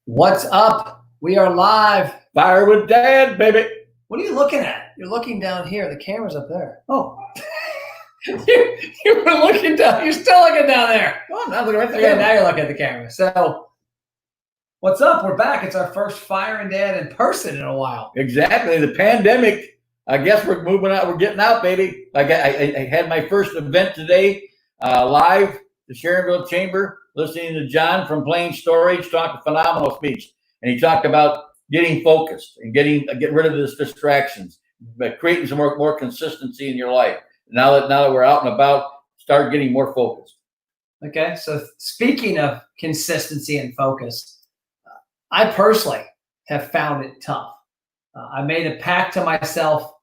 What's up? We are live. Fire with Dad, baby. What are you looking at? You're looking down here. The camera's up there. Oh, you were looking down. You're still looking down there. oh, now look right Okay, there. now you're looking at the camera. So, what's up? We're back. It's our first Fire and Dad in person in a while. Exactly. The pandemic. I guess we're moving out. We're getting out, baby. I had my first event today, live, the Sharonville Chamber, listening to John from Plain Storage talk a phenomenal speech, and he talked about getting focused and getting rid of these distractions, but creating some more consistency in your life. Now that we're out and about, start getting more focused. Okay, so speaking of consistency and focus, I personally have found it tough. I made a pact to myself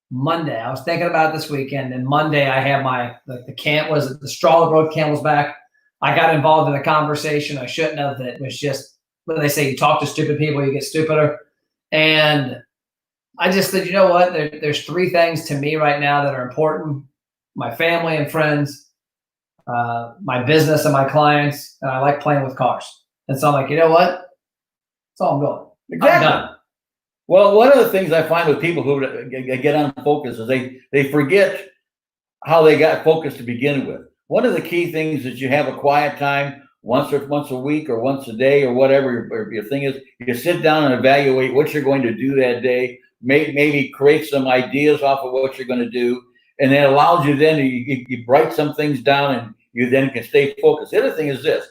Monday. I was thinking about it this weekend, and Monday I had the straw that broke the camel's back. I got involved in a conversation I shouldn't have. That was just, what do they say? You talk to stupid people, you get stupider. And I just said, you know what? There's three things to me right now that are important: my family and friends, my business and my clients, and I like playing with cars. And so I'm like, you know what? That's all I'm doing. Exactly. I'm done. Well, one of the things I find with people who get unfocused is they forget how they got focused to begin with. One of the key things is you have a quiet time once a week or once a day or whatever your thing is. You sit down and evaluate what you're going to do that day, maybe create some ideas off of what you're going to do, and that allows you then you write some things down and you then can stay focused. The other thing is this: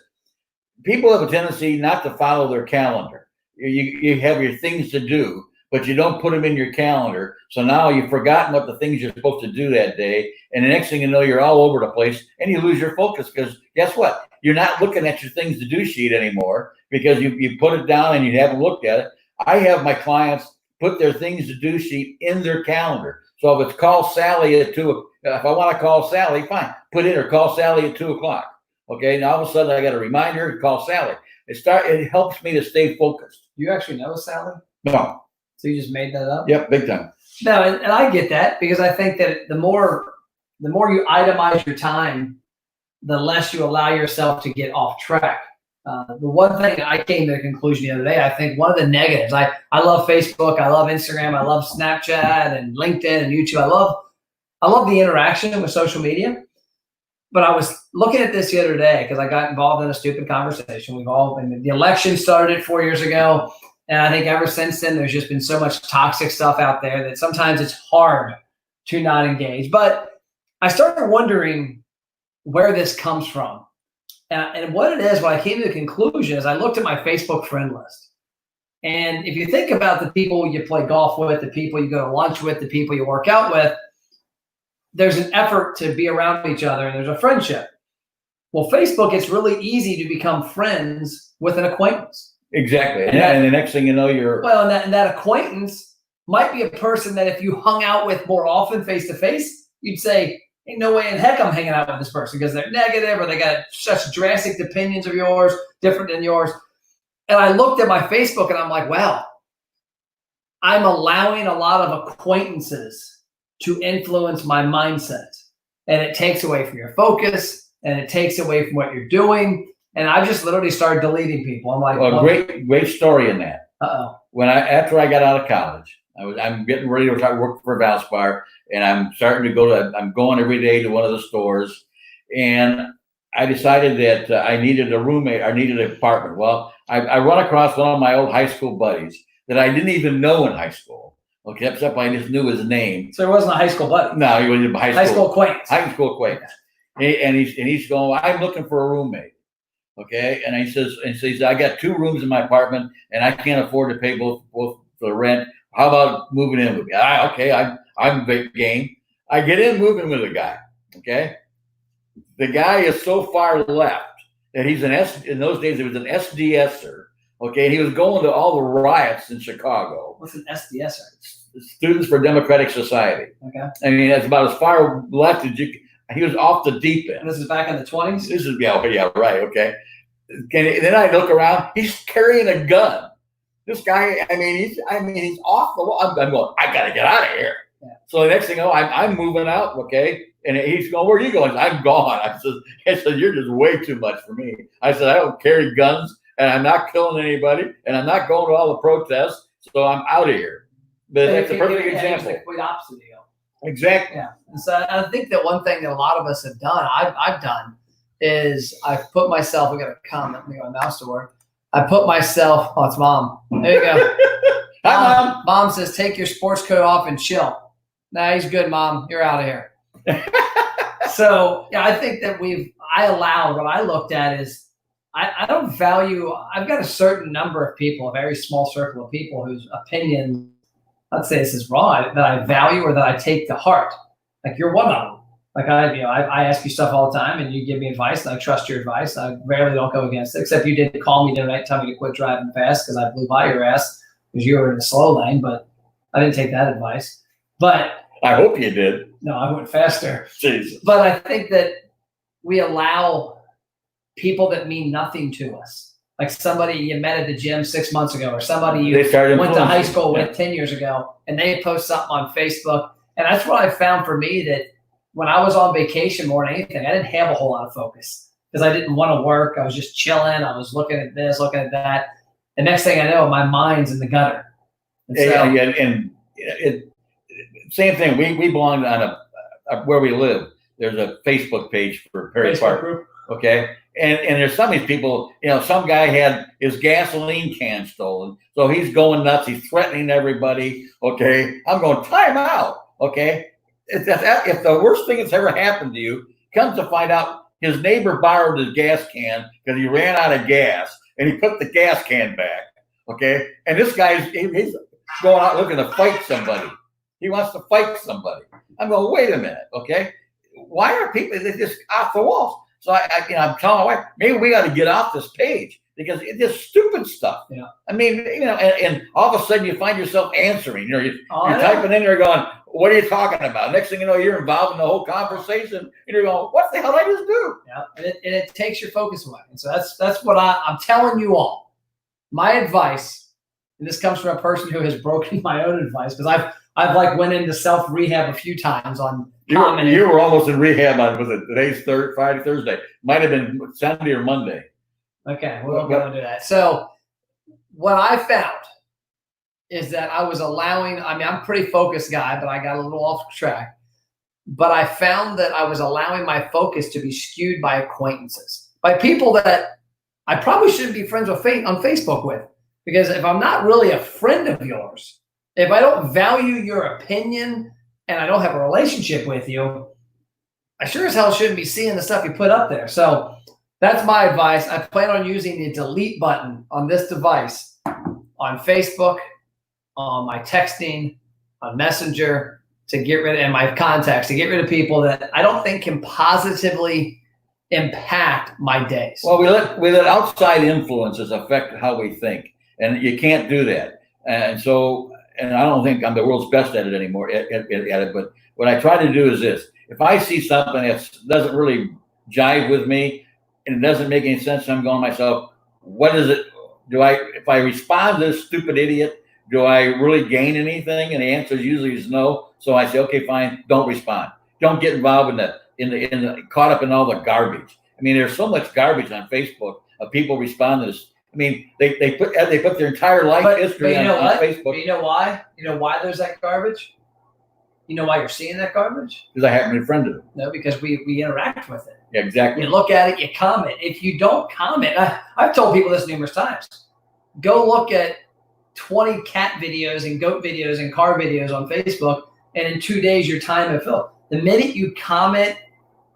people have a tendency not to follow their calendar. You have your things to do, but you don't put them in your calendar. So now you've forgotten what the things you're supposed to do that day. And the next thing you know, you're all over the place and you lose your focus, because guess what? You're not looking at your things to do sheet anymore because you put it down and you haven't looked at it. I have my clients put their things to do sheet in their calendar. So if it's call Sally at 2, if I want to call Sally, fine, put in or call Sally at 2 o'clock. Okay. Now all of a sudden I got a reminder to call Sally. It helps me to stay focused. You actually know Sally? No. So you just made that up? Yep, big time. No, and I get that, because I think that the more you itemize your time, the less you allow yourself to get off track. The one thing I came to the conclusion the other day, I think one of the negatives, I love Facebook, I love Instagram, I love Snapchat and LinkedIn and YouTube. I love the interaction with social media. But I was looking at this the other day because I got involved in a stupid conversation. The election started 4 years ago. And I think ever since then, there's just been so much toxic stuff out there that sometimes it's hard to not engage. But I started wondering where this comes from. And what it is, what I came to the conclusion is I looked at my Facebook friend list. And if you think about the people you play golf with, the people you go to lunch with, the people you work out with, there's an effort to be around each other and there's a friendship. Well, Facebook, it's really easy to become friends with an acquaintance. Exactly. And the next thing you know, and that acquaintance might be a person that if you hung out with more often face to face, you'd say, ain't no way in heck I'm hanging out with this person because they're negative or they got such drastic opinions of yours, different than yours. And I looked at my Facebook and I'm like, wow, I'm allowing a lot of acquaintances to influence my mindset. And it takes away from your focus and it takes away from what you're doing. And I just literally started deleting people. I'm like, well, great story in that. After I got out of college, I'm getting ready to work for Valspar, and I'm starting to I'm going every day to one of the stores, and I decided that I needed a roommate. I needed an apartment. Well, I run across one of my old high school buddies that I didn't even know in high school. Okay, except I just knew his name. So he wasn't a high school buddy. No, he was a high school acquaintance. High school acquaintance. And he's going, I'm looking for a roommate. Okay, and he says, I got 2 rooms in my apartment, and I can't afford to pay both for the rent. How about moving in with me? I'm big game. I get in, moving with a guy. Okay, the guy is so far left that he's in those days, it was an SDSer. Okay, and he was going to all the riots in Chicago. What's an SDSer? Students for Democratic Society. Okay, I mean that's about as far left as you. He was off the deep end. And this is back in the 20s? This is, yeah, right, okay. And then I look around, he's carrying a gun. This guy, he's off the wall. I'm going, I got to get out of here. Yeah. So the next thing you know, I'm moving out, okay? And he's going, where are you going? I'm gone. I said, you're just way too much for me. I said, I don't carry guns. and I'm not killing anybody, and I'm not going to all the protests, so I'm out of here. But that's a perfect example. The complete opposite of you. Exactly. Yeah. And so I think that one thing that a lot of us have done, I've done, is I've put myself, we got a comment, let me get my mouse to work. I put myself, oh, it's mom. There you go. Hi, Mom. Mom says, take your sports coat off and chill. Nah, he's good, Mom. You're out of here. So, yeah, I think that what I looked at is I don't value, I've got a certain number of people, a very small circle of people whose opinions, I'd say this is wrong, that I value or that I take to heart. Like you're one of them. Like I ask you stuff all the time and you give me advice and I trust your advice. I rarely don't go against it, except you did call me tonight, tell me to quit driving fast because I blew by your ass because you were in the slow lane, but I didn't take that advice. But I hope you did. No, I went faster. Jesus. But I think that we allow people that mean nothing to us, like somebody you met at the gym 6 months ago, or somebody you went to high school with 10 years ago, and they post something on Facebook. And that's what I found for me, that when I was on vacation more than anything, I didn't have a whole lot of focus because I didn't want to work. I was just chilling. I was looking at this, looking at that. The next thing I know, my mind's in the gutter. And same thing. We belong on where we live. There's a Facebook page for Perry Park. Group. Okay. And there's some of these people, some guy had his gasoline can stolen. So he's going nuts. He's threatening everybody. Okay. I'm going, time out. Okay. If the worst thing that's ever happened to you comes to find out his neighbor borrowed his gas can because he ran out of gas and he put the gas can back. Okay. And this guy's he's going out looking to fight somebody. He wants to fight somebody. I'm going, wait a minute. Okay. Why are people just off the walls? So I'm telling my wife, maybe we got to get off this page because it's just stupid stuff. Yeah. I mean, and all of a sudden you find yourself answering. You're typing in there going, what are you talking about? Next thing you know, you're involved in the whole conversation, and you're going, what the hell did I just do? Yeah, and it takes your focus away. And so that's what I'm telling you all. My advice, and this comes from a person who has broken my own advice, because I've like went into self-rehab a few times on commenting. You were almost in rehab on, was it today's Friday, Thursday? Might have been Sunday or Monday. Okay, we'll go into that. So what I found is that I was allowing, I'm a pretty focused guy, but I got a little off track. But I found that I was allowing my focus to be skewed by acquaintances, by people that I probably shouldn't be friends with on Facebook with. Because if I'm not really a friend of yours, if I don't value your opinion and I don't have a relationship with you, I sure as hell shouldn't be seeing the stuff you put up there. So that's my advice. I plan on using the delete button on this device, on Facebook, on my texting, on Messenger, to get rid of, and my contacts, to get rid of people that I don't think can positively impact my days. Well, we let outside influences affect how we think, and you can't do that. And so, and I don't think I'm the world's best at it anymore, at it, but what I try to do is this. If I see something that doesn't really jive with me and it doesn't make any sense, I'm going to myself, what is it? If I respond to this stupid idiot, do I really gain anything? And the answer usually is no. So I say, okay, fine, don't respond. Don't get involved in the caught up in all the garbage. I mean, there's so much garbage on Facebook of people responding to this. I mean, they put their entire life history on Facebook. But you know why? You know why there's that garbage? You know why you're seeing that garbage? Because I happen to be a friend of it. No, because we interact with it. Yeah, exactly. You look at it, you comment. If you don't comment, I've told people this numerous times. Go look at 20 cat videos and goat videos and car videos on Facebook, and in 2 days your time will fill. The minute you comment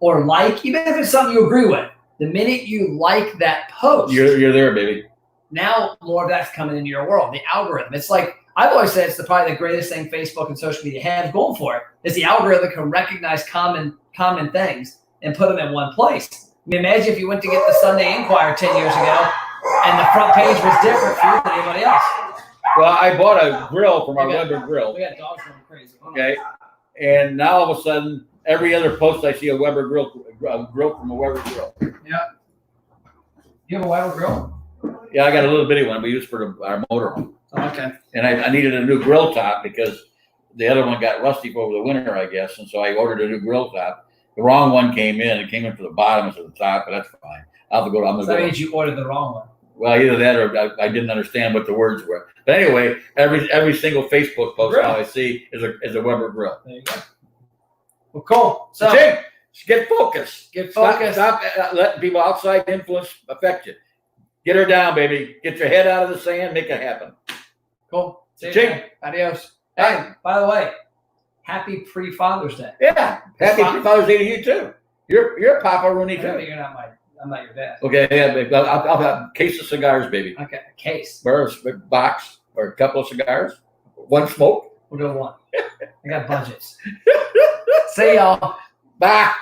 or like, even if it's something you agree with, the minute you like that post, you're there, baby. Now more of that's coming into your world. The algorithm. It's like I've always said, it's probably the greatest thing Facebook and social media have going for it is the algorithm can recognize common things and put them in one place. I mean, imagine if you went to get the Sunday Inquirer 10 years ago, and the front page was different for you than anybody else. Well, I bought a grill from our Weber grill. We got dogs going crazy. Okay. And now all of a sudden, every other post I see a Weber grill from a Weber grill. Yeah. You have a Weber grill? Yeah, I got a little bitty one we use for our motorhome. Oh, okay. And I needed a new grill top because the other one got rusty over the winter, I guess. And so I ordered a new grill top. The wrong one came in. It came in for the bottom instead of the top, but that's fine. I'll have to go. That means you ordered the wrong one. Well, either that or I didn't understand what the words were. But anyway, every single Facebook post now I see is a Weber grill. There you go. Well, cool. So Jake, get focused. get focused. Stop letting people outside influence affect you. Get her down, baby. Get your head out of the sand. Make it happen. Cool. See you Jake. then. Adios. Hey, by the way, happy pre-Father's Day. Yeah. Happy Father's Day to you too. You're Papa Rooney I know too. you're not I'm not your dad. Okay, yeah, baby. I'll have a case of cigars, baby. Okay, a case. Or a box or a couple of cigars. One smoke. We'll go one. I got budgets. See y'all. Bye.